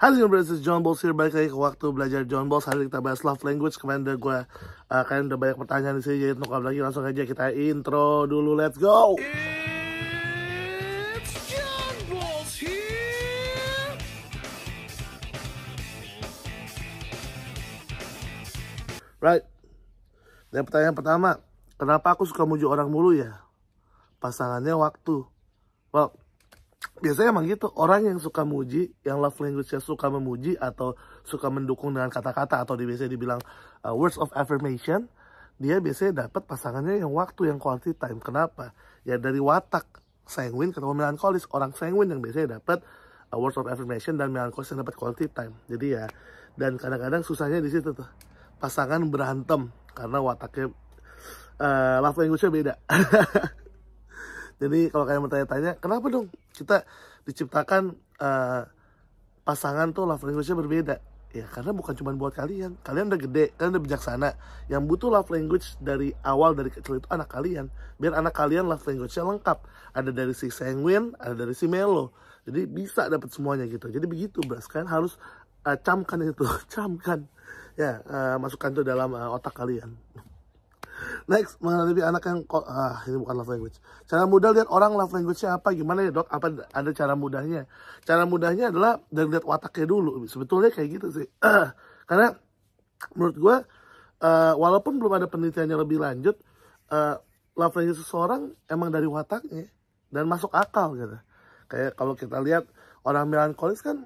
Halo Brothers, John Balls here, balik lagi ke waktu belajar John Balls. Hari ini kita bahas love language. Kemarin kalian udah banyak pertanyaan di sini, jadi untuk lagi langsung aja kita intro dulu. Let's go. It's John Balls here. Right. Dan pertanyaan pertama, kenapa aku suka muji orang mulu ya? Pasangannya waktu. Well, biasanya emang gitu, orang yang suka muji, yang love language-nya suka memuji atau suka mendukung dengan kata-kata atau biasanya dibilang words of affirmation, dia biasanya dapat pasangannya yang waktu, yang quality time. Kenapa? Ya dari watak sanguine ketemu melankolis. Orang sanguine yang biasanya dapat words of affirmation dan melankolis yang dapat quality time. Jadi ya, dan kadang-kadang susahnya di situ tuh. Pasangan berantem karena wataknya love language-nya beda. Jadi kalau kalian bertanya-tanya, kenapa dong kita diciptakan pasangan tuh love language-nya berbeda? Ya karena bukan cuma buat kalian. Kalian udah gede, kalian udah bijaksana. Yang butuh love language dari awal, dari kecil itu anak kalian. Biar anak kalian love language-nya lengkap. Ada dari si sanguine, ada dari si melo. Jadi bisa dapat semuanya gitu. Jadi begitu Bras, kan harus camkan itu. Camkan. Ya, masukkan itu dalam otak kalian. Next, menghadapi anak yang ini bukan love language. Cara mudah lihat orang love language-nya apa? Gimana ya dok? Apa ada cara mudahnya? Cara mudahnya adalah dari lihat wataknya dulu. Sebetulnya kayak gitu sih. Karena menurut gue, walaupun belum ada penelitiannya lebih lanjut, love language seseorang emang dari wataknya dan masuk akal gitu. Kayak kalau kita lihat orang melankolis kan,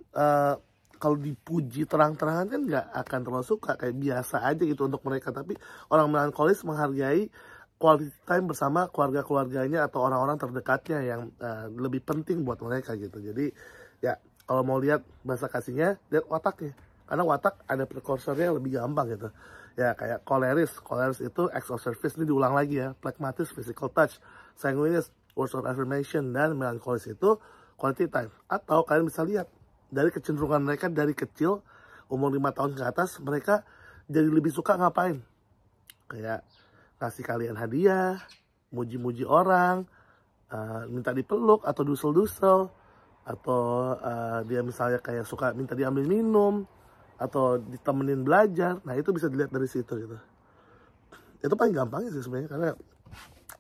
kalau dipuji terang-terangan kan nggak akan terlalu suka, kayak biasa aja gitu untuk mereka. Tapi orang melankolis menghargai quality time bersama keluarga-keluarganya atau orang-orang terdekatnya yang lebih penting buat mereka gitu. Jadi ya kalau mau lihat bahasa kasihnya, lihat wataknya, karena watak ada prekursornya yang lebih gampang gitu. Ya kayak koleris itu acts of service, ini diulang lagi ya. Phlegmatis, physical touch. Sanguinis, words of affirmation. Dan melankolis itu quality time. Atau kalian bisa lihat dari kecenderungan mereka dari kecil, umur 5 tahun ke atas, mereka jadi lebih suka ngapain? Kayak ngasih kalian hadiah, muji-muji orang, minta dipeluk atau dusel-dusel, atau dia misalnya kayak suka minta diambil minum, atau ditemenin belajar. Nah itu bisa dilihat dari situ gitu. Itu paling gampangnya sih sebenarnya, karena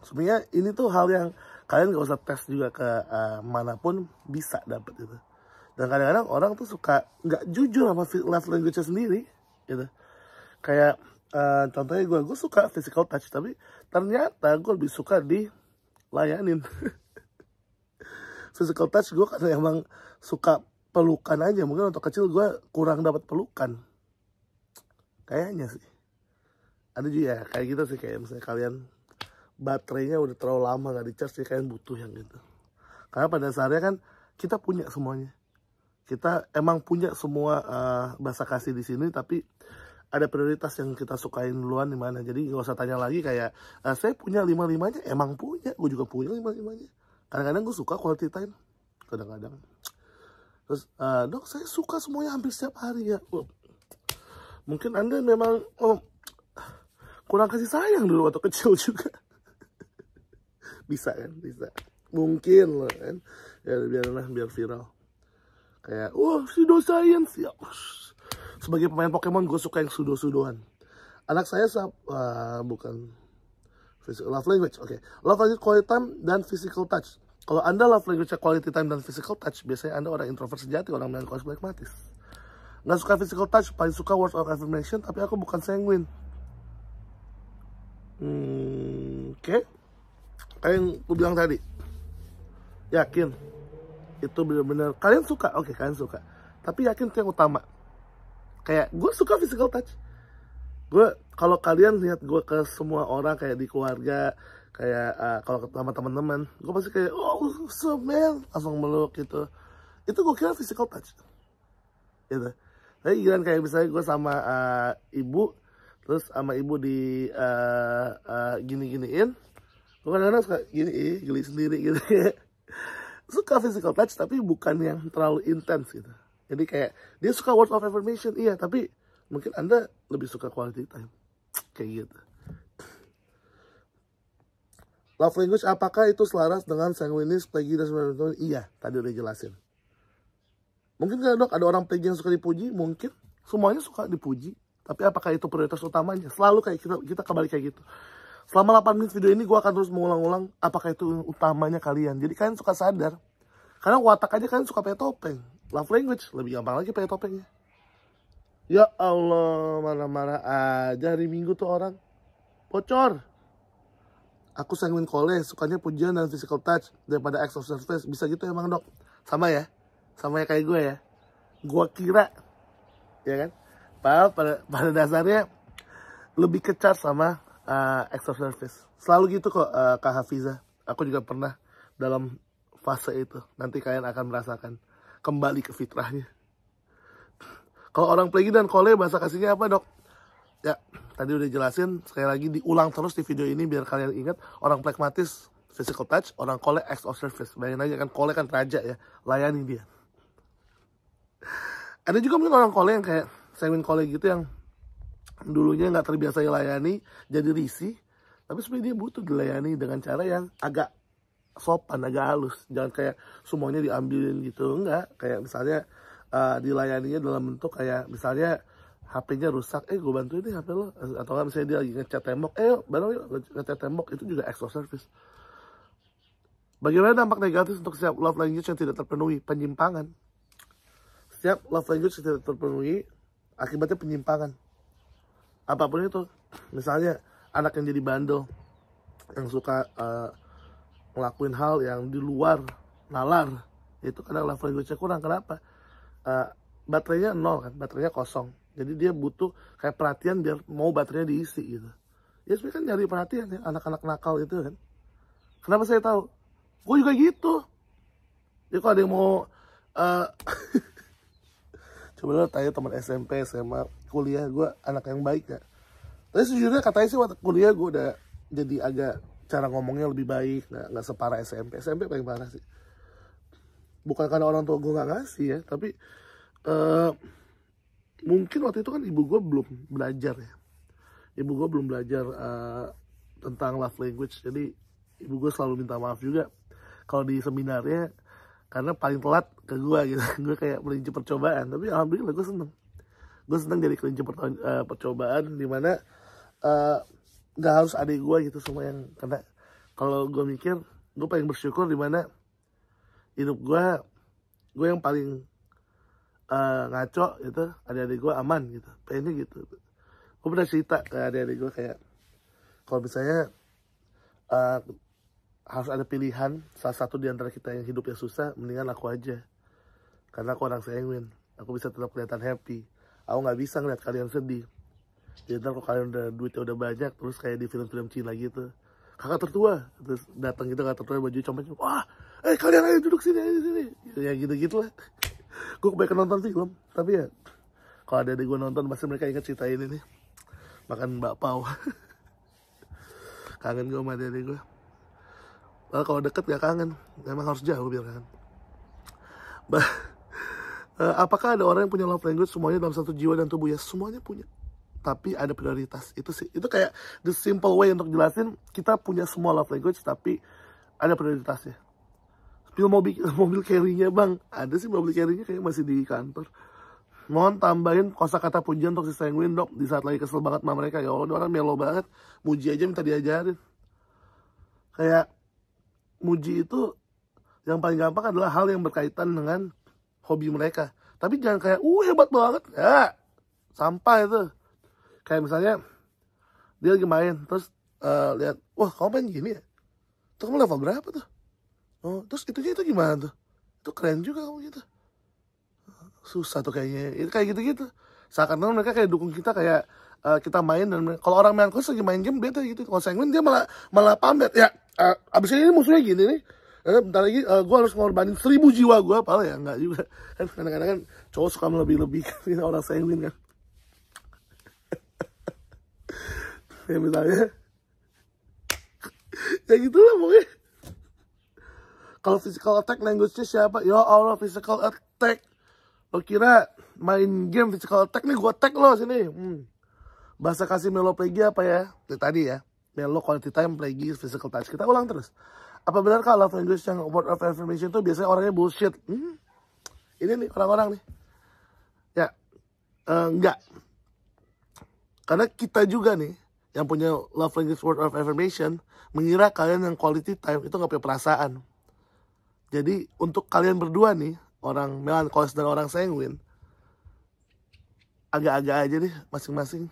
sebenarnya ini tuh hal yang kalian gak usah tes juga ke manapun bisa dapet gitu. Dan kadang-kadang orang tuh suka nggak jujur sama love language-nya sendiri gitu. Kayak contohnya gue suka physical touch, tapi ternyata gue lebih suka dilayanin. Physical touch gue karena emang suka pelukan aja. Mungkin untuk kecil gue kurang dapat pelukan, kayaknya sih. Ada juga ya kayak gitu sih, kayak misalnya kalian baterainya udah terlalu lama nggak di charge, jadi kalian butuh yang gitu. Karena pada dasarnya kan kita punya semuanya. Kita emang punya semua bahasa kasih di sini, tapi ada prioritas yang kita sukain duluan di mana. Jadi gak usah tanya lagi kayak saya punya 5-5-nya, emang punya, gue juga punya 5-5-nya. Kadang-kadang gue suka quality time, kadang-kadang. Terus dok saya suka semuanya hampir setiap hari ya. Mungkin Anda memang kurang kasih sayang dulu waktu kecil juga. Bisa kan, bisa. Mungkin loh kan. Ya biar viral. Kayak, pseudo science ya. Sebagai pemain Pokemon, gue suka yang pseudo-pseudoan. Anak saya bukan love language, oke. Love language quality time dan physical touch. Kalau Anda love language quality time dan physical touch, biasanya Anda orang introvert sejati, orang melankolis phlegmatis. Nggak suka physical touch, paling suka words of affirmation, tapi aku bukan sanguine. Oke. Kayak yang gue bilang tadi. Yakin itu benar-benar kalian suka, oke kalian suka, tapi yakin itu yang utama. Kayak gue suka physical touch. Gue kalau kalian lihat gue ke semua orang kayak di keluarga, kayak kalau sama teman-teman, gue pasti kayak so man, langsung meluk gitu. Itu gue kira physical touch gitu. Tapi giliran kayak misalnya gue sama ibu, terus sama ibu di gini-giniin, gue kadang-kadang suka gini, geli sendiri gitu. Suka physical touch tapi bukan yang terlalu intens gitu. Jadi kayak dia suka words of affirmation, iya, tapi mungkin Anda lebih suka quality time. Kayak gitu. Love language apakah itu selaras dengan sanguinis, plagi dan sebagainya? Iya, tadi udah jelasin. Mungkin nggak dok, ada orang play yang suka dipuji, mungkin semuanya suka dipuji. Tapi apakah itu prioritas utamanya? Selalu kayak kita kembali kayak gitu. Selama 8 menit video ini gue akan terus mengulang-ulang apakah itu utamanya kalian. Jadi kalian suka sadar. Karena watak aja kalian suka pakai topeng. Love language, lebih gampang lagi pakai topengnya. Ya Allah, marah-marah aja hari Minggu tuh orang. Bocor. Aku sanguin kole, sukanya pujian dan physical touch daripada acts of service. Bisa gitu emang dok? Sama ya? Sama ya kayak gue ya? Gue kira, ya kan? Padahal pada dasarnya lebih kecar sama acts of service. Selalu gitu kok Kak Hafiza. Aku juga pernah dalam fase itu. Nanti kalian akan merasakan kembali ke fitrahnya. Kalau orang play dan kole bahasa kasihnya apa dok? Ya, tadi udah jelasin, sekali lagi diulang terus di video ini biar kalian ingat. Orang pragmatis, physical touch, orang kole, acts of service. Bayangin aja kan, kole kan raja ya, layani dia. Ada juga mungkin orang kole yang kayak sanguin kole gitu yang dulunya nggak terbiasa dilayani, jadi risih. Tapi sebenarnya dia butuh dilayani dengan cara yang agak sopan, agak halus. Jangan kayak semuanya diambilin gitu, enggak. Kayak misalnya dilayaninya dalam bentuk kayak misalnya HP-nya rusak, gue bantuin deh HP lo. Atau kan misalnya dia lagi ngecat tembok, bareng yuk ngecat tembok, itu juga acts of service. Bagaimana dampak negatif untuk setiap love language yang tidak terpenuhi? Penyimpangan. Setiap love language yang tidak terpenuhi, akibatnya penyimpangan. Apapun itu. Misalnya, anak yang jadi bandel, yang suka ngelakuin hal yang di luar nalar, itu karena love language-nya kurang. Kenapa? Baterainya nol kan, baterainya kosong. Jadi dia butuh kayak perhatian biar mau baterainya diisi gitu. Ya sebenarnya kan nyari perhatian ya, anak-anak nakal itu kan. Kenapa saya tahu? Gue juga gitu. Jadi kalau ada yang mau coba lo tanya teman SMP, SMA, kuliah, gue anak yang baik gak? Tapi sejujurnya katanya sih waktu kuliah gue udah jadi agak cara ngomongnya lebih baik, nggak separah SMP. SMP paling parah sih. Bukan karena orang tua gue nggak ngasih ya, tapi mungkin waktu itu kan ibu gue belum belajar ya. Ibu gue belum belajar tentang love language. Jadi ibu gue selalu minta maaf juga kalau di seminarnya, karena paling telat ke gue gitu. Gue kayak kelinci percobaan. Tapi alhamdulillah gue seneng. Gue seneng jadi kelinci percobaan, dimana gak harus adik gue gitu semua yang kena. Kalau gue mikir, gue paling bersyukur dimana hidup gue yang paling ngaco gitu, adik-adik gue aman gitu, pengennya gitu. Gue pernah cerita ke adik-adik gue kayak, kalau misalnya harus ada pilihan salah satu di antara kita yang hidupnya susah, mendingan aku aja, karena aku orang sanguin, aku bisa tetap kelihatan happy. Aku nggak bisa ngeliat kalian sedih. Jadi ntar kalau kalian udah duitnya udah banyak, terus kayak di film-film Cina gitu, kakak tertua, terus datang gitu kakak tertua baju comel, wah, kalian ayo duduk sini, ya gitu-gitu lah. Gue kebanyakan nonton film, tapi ya kalau ada adik gue nonton pasti mereka ingat cerita ini nih, makan bakpao. Kangen gue sama adik gue. Lalu kalau deket gak kangen, memang harus jauh biar kangen. Apakah ada orang yang punya love language semuanya dalam satu jiwa dan tubuh? Ya semuanya punya, tapi ada prioritas. Itu sih, itu kayak the simple way untuk jelasin, kita punya semua love language tapi ada prioritasnya. Mobil carry-nya bang, ada sih mobil carry-nya kayak masih di kantor. Mohon tambahin kosakata pujian untuk si sanguin dok, di saat lagi kesel banget sama mereka. Ya Allah, orang melo banget, muji aja minta diajarin. Kayak muji itu yang paling gampang adalah hal yang berkaitan dengan hobi mereka. Tapi jangan kayak hebat banget ya, sampah itu. Kayak misalnya dia lagi main, terus lihat, wah kamu main gini ya, terus kamu level berapa tuh? Oh, terus itu gimana tuh? Itu keren juga kamu gitu. Susah tuh kayaknya. Itu kayak gitu-gitu. Seakan-akan mereka kayak dukung kita, kayak kita main, dan kalau orang main kos lagi main game beda gitu. Kalau sanguin dia malah pamer. Ya, abis ini musuhnya gini nih. Bentar lagi gue harus ngorbanin 1000 jiwa gue, padahal ya enggak juga. Kan kadang-kadang kan cowok suka melebih-lebih orang sanguin kan. Ya misalnya ya gitulah pokoknya. Kalau physical attack language-nya siapa? Ya Allah, physical attack. Lo kira main game physical attack nih, gue attack lo sini. Bahasa kasih Melo Plegi apa ya? Tadi ya, Melo quality time, Plegi physical touch. Kita ulang terus. Apa benar kalau love language yang word of affirmation itu biasanya orangnya bullshit? ini nih orang-orang nih. Ya, enggak. Karena kita juga nih, yang punya love language word of affirmation, mengira kalian yang quality time itu gak punya perasaan. Jadi, untuk kalian berdua nih, orang melankolis dan orang sanguine, agak-agak aja nih masing-masing.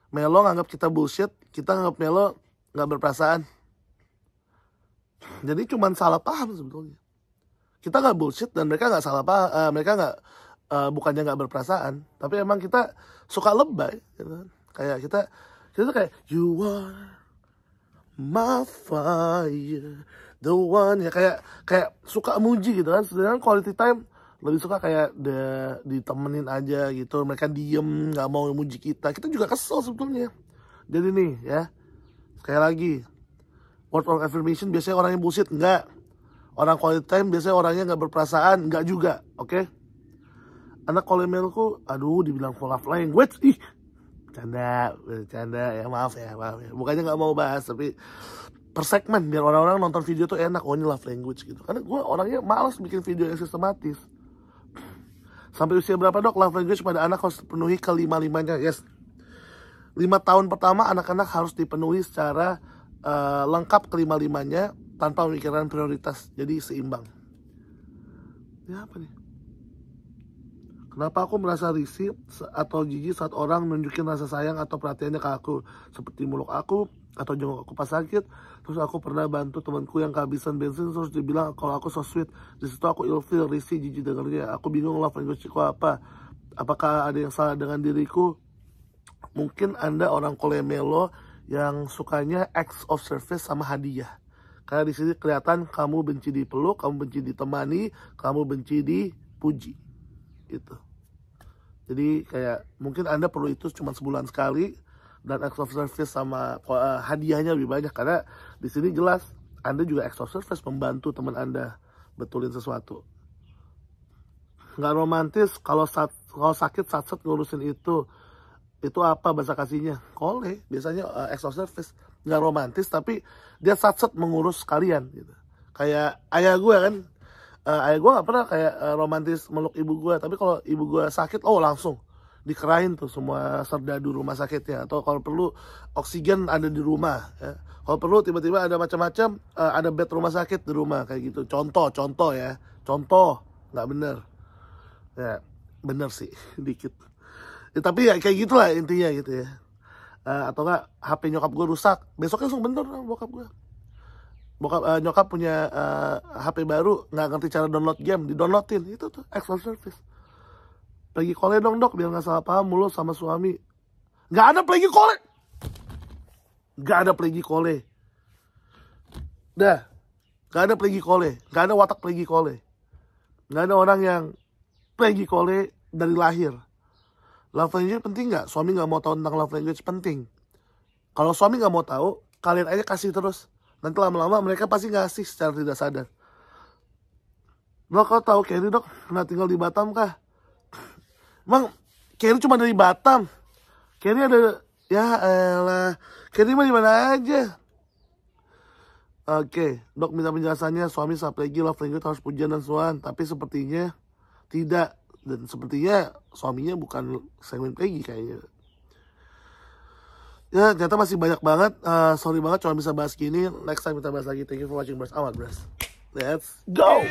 Melo nganggap kita bullshit, kita nganggap Melo gak berperasaan. Jadi cuman salah paham sebetulnya. Kita gak bullshit dan mereka gak salah paham, mereka gak, bukannya gak berperasaan, tapi emang kita suka lebay gitu kan. Kayak kita tuh kayak you are my fire, the one, ya kayak suka muji gitu kan. Sedangkan quality time lebih suka kayak ditemenin aja gitu. Mereka diem, nggak mau muji kita. Kita juga kesel sebetulnya. Jadi nih ya, sekali lagi, word of affirmation biasanya orangnya bullshit, enggak. Orang quality time biasanya orangnya nggak berperasaan, enggak juga, oke? Anak kolemelku, aduh, dibilang full love language, ih, canda ya, maaf ya. Bukannya nggak mau bahas, tapi per segmen biar orang-orang nonton video tuh enak. Oh, ini love language gitu. Karena gue orangnya malas bikin video yang sistematis. Sampai usia berapa dok love language pada anak harus dipenuhi ke-5-5-nya? Yes, 5 tahun pertama anak-anak harus dipenuhi secara lengkap ke-5-5-nya tanpa memikirkan prioritas. Jadi seimbang. Ini apa nih? Kenapa aku merasa risih atau jijik saat orang nunjukin rasa sayang atau perhatiannya ke aku? Seperti meluk aku atau jenguk aku pas sakit. Terus aku pernah bantu temanku yang kehabisan bensin, terus dibilang kalau aku so sweet. Di situ aku ilfeel, risih, jijik dengarnya. Aku bingung love language-ku apa. Apakah ada yang salah dengan diriku? Mungkin Anda orang kolemelo yang sukanya acts of service sama hadiah. Karena di sini kelihatan kamu benci dipeluk, kamu benci ditemani, kamu benci dipuji. Gitu. Jadi kayak mungkin Anda perlu itu cuma sebulan sekali, dan acts of service sama hadiahnya lebih banyak. Karena di sini jelas Anda juga acts of service, membantu teman Anda betulin sesuatu. Nggak romantis kalau sakit satset ngurusin itu apa bahasa kasihnya? Kole, biasanya acts of service. Nggak romantis tapi dia satset mengurus kalian gitu. Kayak ayah gue kan, ayah gue nggak pernah kayak romantis meluk ibu gue, tapi kalau ibu gue sakit, oh langsung dikerahin tuh semua serdadu rumah sakitnya. Atau kalau perlu oksigen ada di rumah ya. Kalau perlu tiba-tiba ada macam-macam, ada bed rumah sakit di rumah kayak gitu. Contoh ya, nggak bener ya, bener sih dikit ya, tapi ya kayak gitulah intinya gitu ya. Atau nggak HP nyokap gue rusak, besoknya langsung bener bokap gue. Nyokap punya HP baru, nggak ngerti cara download game, di-downloadin. Itu tuh extra service. Plagi kole dong dok, biar nggak salah paham mulu sama suami. Nggak ada plagi kole. Nggak ada plagi kole. Dah, nggak ada plagi kole. Nggak ada watak plagi kole. Nggak ada orang yang plagi kole dari lahir. Love language penting nggak? Suami nggak mau tahu tentang love language penting. Kalau suami nggak mau tahu, kalian aja kasih terus. Nanti lama-lama mereka pasti ngasih secara tidak sadar. Dok, kau tahu Kerry dok pernah tinggal di Batam kah? Emang Kerry cuma dari Batam? Kerry ada, ya elah, Kerry mah di mana aja? Oke, dok minta penjelasannya. Suami saat lagi love language harus pujian dan suan, tapi sepertinya tidak. Dan sepertinya suaminya bukan segmen Peggy kayaknya. Ya ternyata masih banyak banget. Sorry banget cuma bisa bahas gini. Next time kita bahas lagi. Thank you for watching Bros. Amat Bros. Let's go.